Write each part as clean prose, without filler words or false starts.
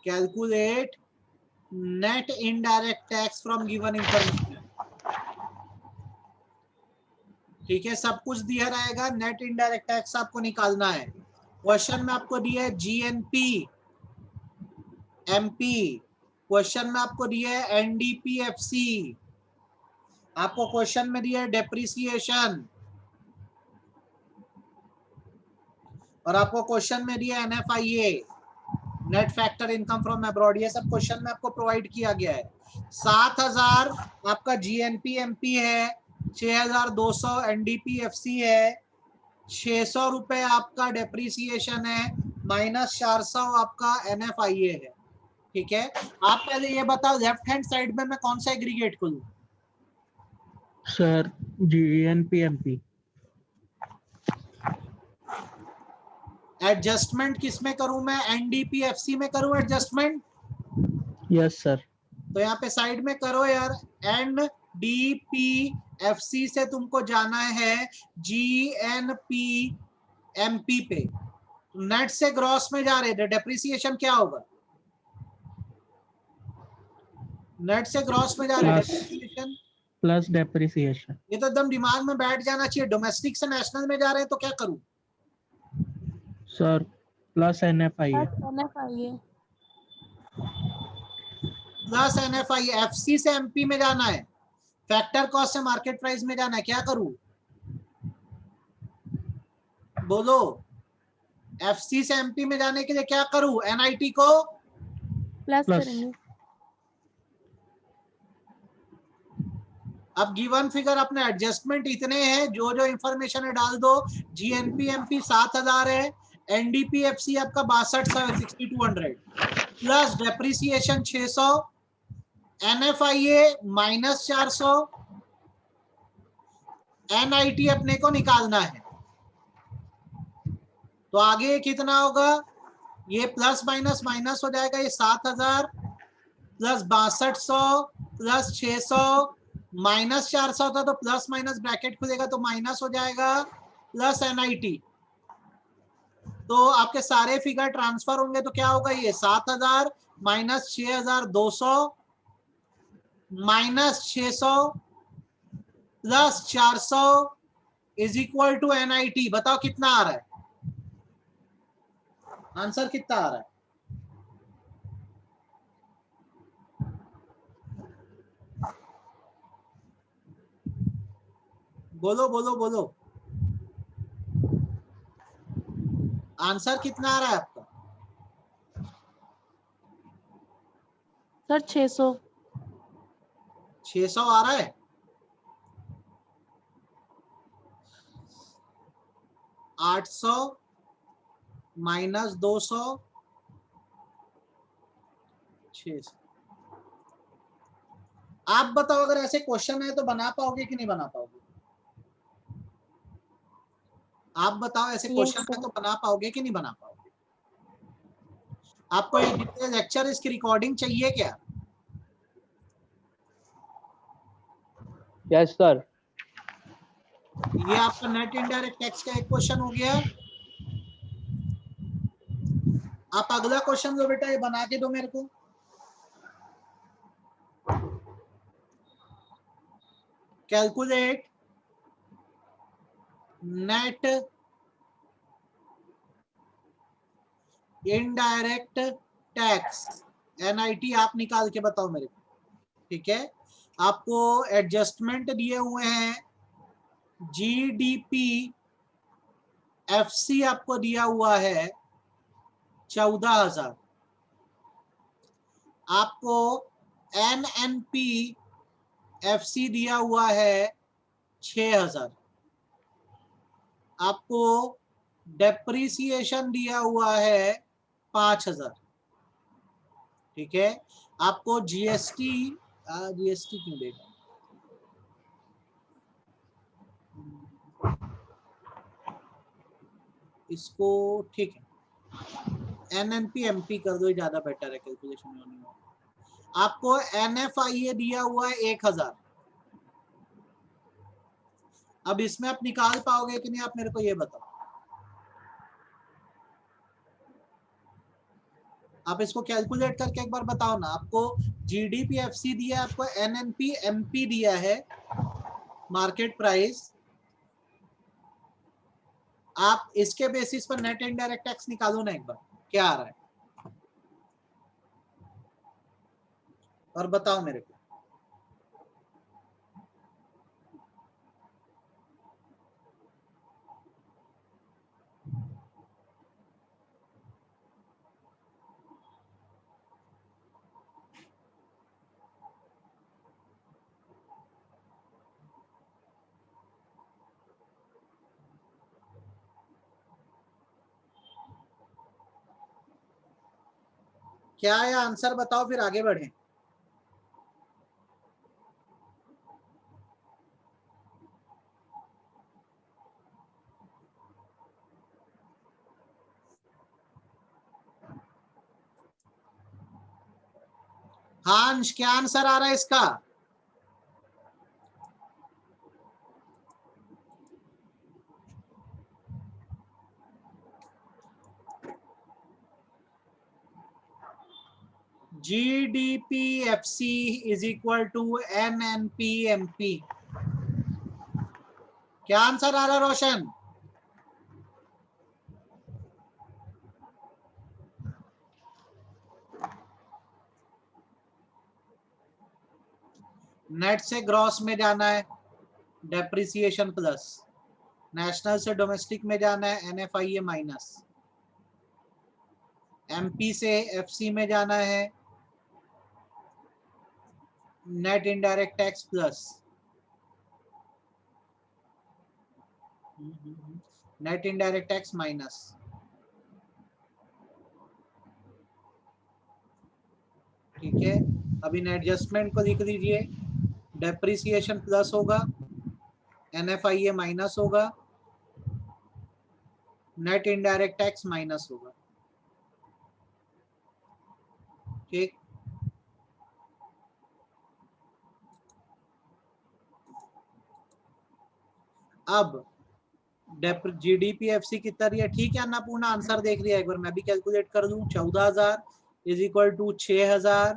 Calculate net indirect tax from given information. ठीक है, सब कुछ दिया रहेगा, नेट इनडायरेक्ट टैक्स आपको निकालना है। क्वेश्चन में आपको दिया है जीएनपी एमपी, क्वेश्चन में आपको दिया है एनडीपीएफसी, आपको क्वेश्चन में दिया है डेप्रिसिएशन, और आपको क्वेश्चन में दिया है NFIA, net factor income from abroad. ये सब क्वेश्चन में आपको प्रोवाइड किया गया है। 7000 आपका जीएनपी एमपी है, 6200 एनडीपीएफसी है, 600 रुपए आपका डेप्रिसिएशन है, -400 आपका एनएफआईए है। ठीक है, आप पहले ये बताओ लेफ्ट हैंड साइड में मैं कौन सा एग्रीगेट खोलूं? सर जीएनपीएमपी। एडजस्टमेंट किस में करूं मैं? एनडीपीएफसी में करूं एडजस्टमेंट? Yes sir. तो यहाँ पे साइड में करो यार, एनडीपीएफसी से तुमको जाना है जीएनपीएमपी पे। नेट से ग्रॉस में जा रहे थे, डेप्रिसिएशन क्या होगा? नेट से ग्रॉस में जा रहे डेप्रिसिएशन प्लस डेप्रिसिएशन। ये तो एकदम दिमाग में बैठ जाना चाहिए। डोमेस्टिक से नेशनल में जा रहे हैं तो क्या करूं? Sir plus NFIA. Plus NFI. FC से एमपी में जाना है, फैक्टर कॉस्ट से मार्केट प्राइस में जाना है, क्या करूं? बोलो, एफसी से एमपी में जाने के लिए क्या करूं? एनआईटी को प्लस करेंगे। अब गिवन फिगर अपने एडजस्टमेंट इतने हैं, जो जो इंफॉर्मेशन है डाल दो। जीएनपी एमपी 7000 है, एनडीपीएफसी आपका 6200 प्लस डेप्रिसिएशन 600, एनएफआईए -400, एनआईटी अपने को निकालना है। तो आगे कितना होगा? ये प्लस माइनस माइनस हो जाएगा, ये 7000 प्लस 6200 प्लस 600 -400 था तो प्लस माइनस ब्रैकेट खुलेगा तो माइनस हो जाएगा, प्लस एनआईटी। तो आपके सारे फिगर ट्रांसफर होंगे तो क्या होगा? ये 7000 -6200 -600 plus 400 is equal to NIT. बताओ कितना आ रहा है? आंसर कितना आ रहा है? बोलो बोलो बोलो, आंसर कितना आ रहा है आपका? सर 600। 600 आ रहा है। -800 -200 600। आप बताओ, अगर ऐसे क्वेश्चन है तो बना पाओगे कि नहीं बना पाओगे? आप बताओ, ऐसे क्वेश्चन है तो बना पाओगे कि नहीं बना पाओगे? आपको एक डिटेल लेक्चर इसकी रिकॉर्डिंग चाहिए क्या? Yes sir. ये आपका नेट इनडायरेक्ट टैक्स का एक क्वेश्चन हो गया। आप अगला क्वेश्चन लो बेटा, ये बना के दो मेरे को। Calculate net indirect tax, NIT आप निकाल के बताओ मेरे को। ठीक है, आपको एडजस्टमेंट दिए हुए हैं, जीडीपी एफसी आपको दिया हुआ है 14000, आपको एनएनपी एफसी दिया हुआ है 6000, आपको डेप्रिसिएशन दिया हुआ है 5000। ठीक है, आपको जीएसटी क्यों देगा? इसको ठीक है, एनएनपी एमपी कर दो, ज्यादा बेटर है कैलकुलेशन होने में। आपको एनएफआईए दिया हुआ है 1000। अब इसमें आप निकाल पाओगे कि नहीं, आप मेरे को ये बताओ। आप इसको कैलकुलेट करके एक बार बताओ ना। आपको GDP-FC दिया है, आपको NNP-MP दिया है, मार्केट प्राइस। आप इसके बेसिस पर नेट इनडायरेक्ट टैक्स निकालो ना एक बार, क्या आ रहा है, और बताओ मेरे को। क्या है आंसर बताओ, फिर आगे बढ़े। हाँ अंश, क्या आंसर आ रहा है इसका? GDP-FC is equal to NNP-MP। क्या आंसर आ रहा है रोशन? नेट से ग्रॉस में जाना है डेप्रिसिएशन प्लस, नेशनल से डोमेस्टिक में जाना है NFIA माइनस, MP से FC में जाना है net indirect tax plus, net indirect tax minus. ठीक है, अब इन एडजस्टमेंट को लिख दीजिए। डेप्रिसिएशन प्लस होगा, NFIA माइनस होगा, नेट इनडायरेक्ट टैक्स माइनस होगा। ठीक, अब GDP-FC कितना दिया? ठीक है अन्नपूर्णा, आंसर देख लिया, एक बार मैं भी कैलकुलेट कर दूं। 14,000 is equal to 6,000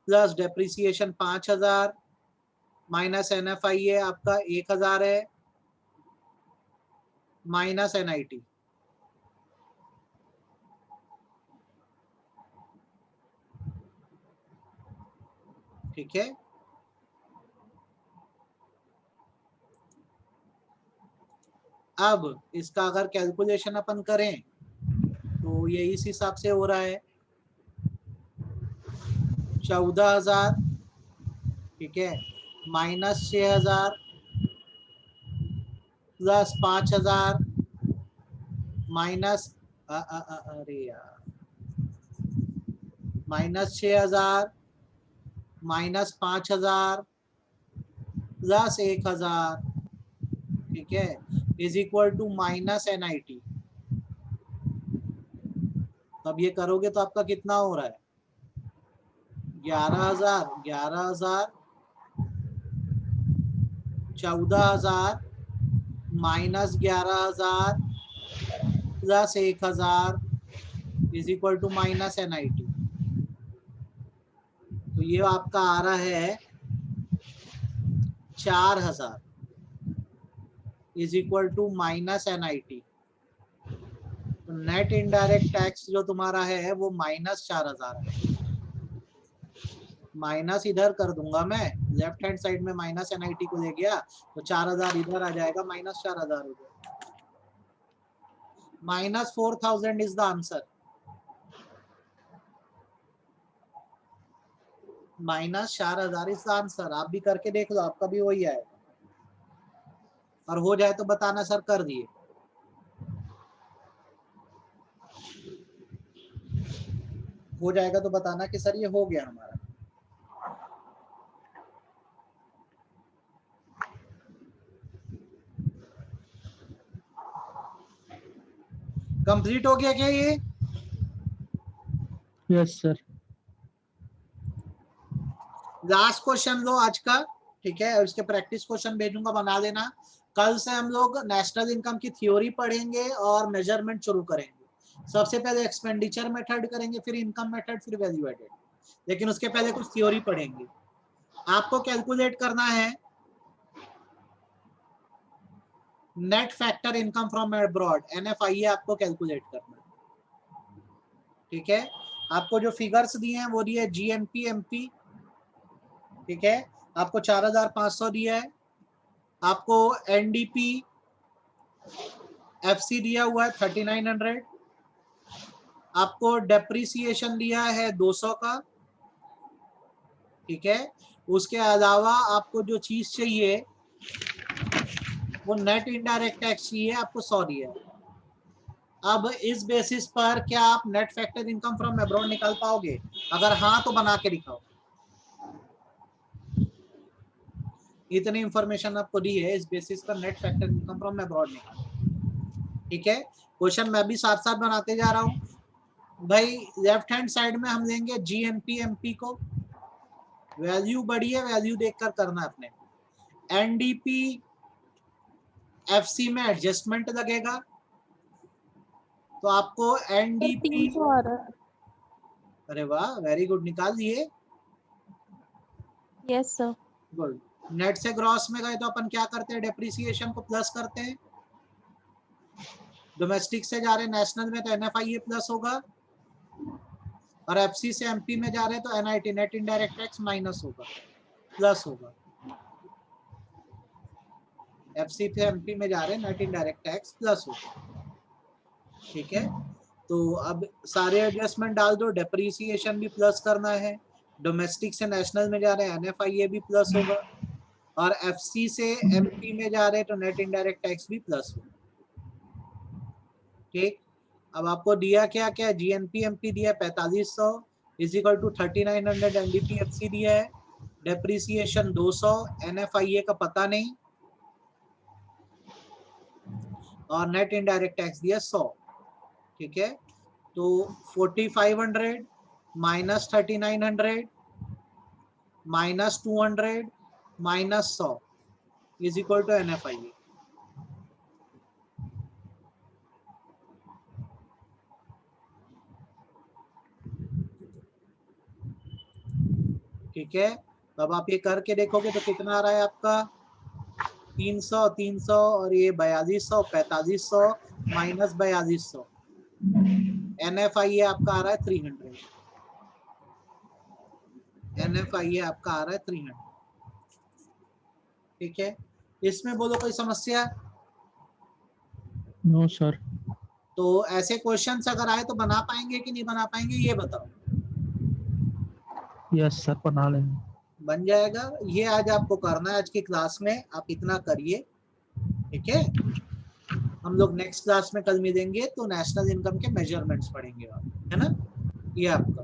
plus depreciation 5,000 minus NFIA आपका 1,000 है, माइनस NIT। ठीक है, अब इसका अगर कैलकुलेशन अपन करें तो ये इस हिसाब से हो रहा है 14,000, ठीक है, माइनस 6,000 प्लस 5,000 माइनस अरे यार, माइनस 6,000 माइनस 5,000 प्लस 1,000, ठीक है, is equal to minus NIT। अब ये करोगे तो आपका कितना हो रहा है? 11,000, 11,000, 14,000 minus 11,000 plus 1,000 is equal to minus NIT। तो ये आपका आ रहा है 4,000 is equal to minus NIT। तो नेट इनडायरेक्ट टैक्स जो तुम्हारा है वो माइनस 4,000 है। माइनस इधर कर दूंगा मैं, लेफ्ट हैंड साइड में माइनस NIT को ले गया तो 4,000 इधर आ जाएगा, माइनस 4,000 हो जाएगा। Minus 4,000 is the answer. Minus 4,000 is the answer. आप भी करके देख लो, आपका भी वही आएगा, और हो जाए तो बताना सर कर दिए। हो जाएगा तो बताना कि सर ये हो गया हमारा। कंप्लीट हो गया क्या ये? Yes sir. लास्ट क्वेश्चन लो आज का, ठीक है, और इसके प्रैक्टिस क्वेश्चन भेजूंगा, बना लेना। कल से हम लोग नेशनल इनकम की थ्योरी पढ़ेंगे और मेजरमेंट शुरू करेंगे। सबसे पहले एक्सपेंडिचर मेथड करेंगे, फिर इनकम मेथड, फिर वैल्यू एडेड, लेकिन उसके पहले कुछ थ्योरी पढ़ेंगे। आपको कैलकुलेट करना है net factor income from abroad, NFIA आपको कैलकुलेट करना है। ठीक है, आपको जो फिगर्स दिए हैं वो दिए GNP MP, ठीक है, आपको 4500 दिया है, आपको NDP FC दिया हुआ है 3900, आपको डेप्रिसिएशन दिया है 200 का, ठीक है। उसके अलावा आपको जो चीज चाहिए वो नेट इनडायरेक्ट टैक्स चाहिए, आपको 100 दिया है। अब इस बेसिस पर क्या आप net factor income from abroad निकाल पाओगे? अगर हाँ तो बना के दिखाओ। इतनी इंफॉर्मेशन आपको दी है, इस बेसिस पर net factor income from abroad निकाल। ठीक है, क्वेश्चन मैं भी साथ साथ बनाते जा रहा हूं भाई। लेफ्ट हैंड साइड में हम लेंगे GNP MP को, वैल्यू बड़ी है, वैल्यू देखकर करना है अपने। NDP FC में एडजस्टमेंट लगेगा, तो आपको NDP, 300 आ रहा है। अरे वाह वेरी गुड, निकाल दिए, यस सर। गुड। नेट से ग्रॉस में गए तो अपन क्या करते हैं, डेप्रिसिएशन को प्लस करते हैं। डोमेस्टिक से जा रहे नेशनल में तो NFIA प्लस होगा, और FC से MP में जा रहे हैं तो NIT net indirect tax minus होगा, प्लस होगा। FC से MP में जा रहे हैं नेट इनडायरेक्ट टैक्स प्लस होगा। ठीक है, तो अब सारे एडजस्टमेंट डाल दो, डेप्रिसिएशन भी प्लस करना है, डोमेस्टिक से नेशनल में जा रहे हैं NFIA भी प्लस होगा, और FC से MP में जा रहे हैं तो नेट इनडायरेक्ट टैक्स भी प्लस होगा। ठीक, अब आपको दिया क्या क्या, GNP MP दिया 4500 is equal to 3900, NDP FC दिया है, डेप्रिसिएशन 200, NFIA का पता नहीं, और नेट इनडायरेक्ट टैक्स दिया 100। ठीक है, तो 4500 minus 3900 minus 200 minus 100 is equal to NFIA। ठीक है, अब आप ये करके देखोगे तो कितना आ रहा है आपका, 300 300 और ये 4200, 4500 माइनस 4200, NFIA आपका आ रहा है 300, NFIA आपका आ रहा है 300। ठीक है, इसमें बोलो कोई समस्या? No sir. तो ऐसे क्वेश्चंस अगर आए तो बना पाएंगे कि नहीं बना पाएंगे, ये बताओ। यस सर, बना लेंगे। बन जाएगा, ये आज आपको करना है आज की क्लास में, आप इतना करिए। ठीक है, हम लोग नेक्स्ट क्लास में कल मिलेंगे तो नेशनल इनकम के मेजरमेंट्स पढ़ेंगे, है ना, ये आपका।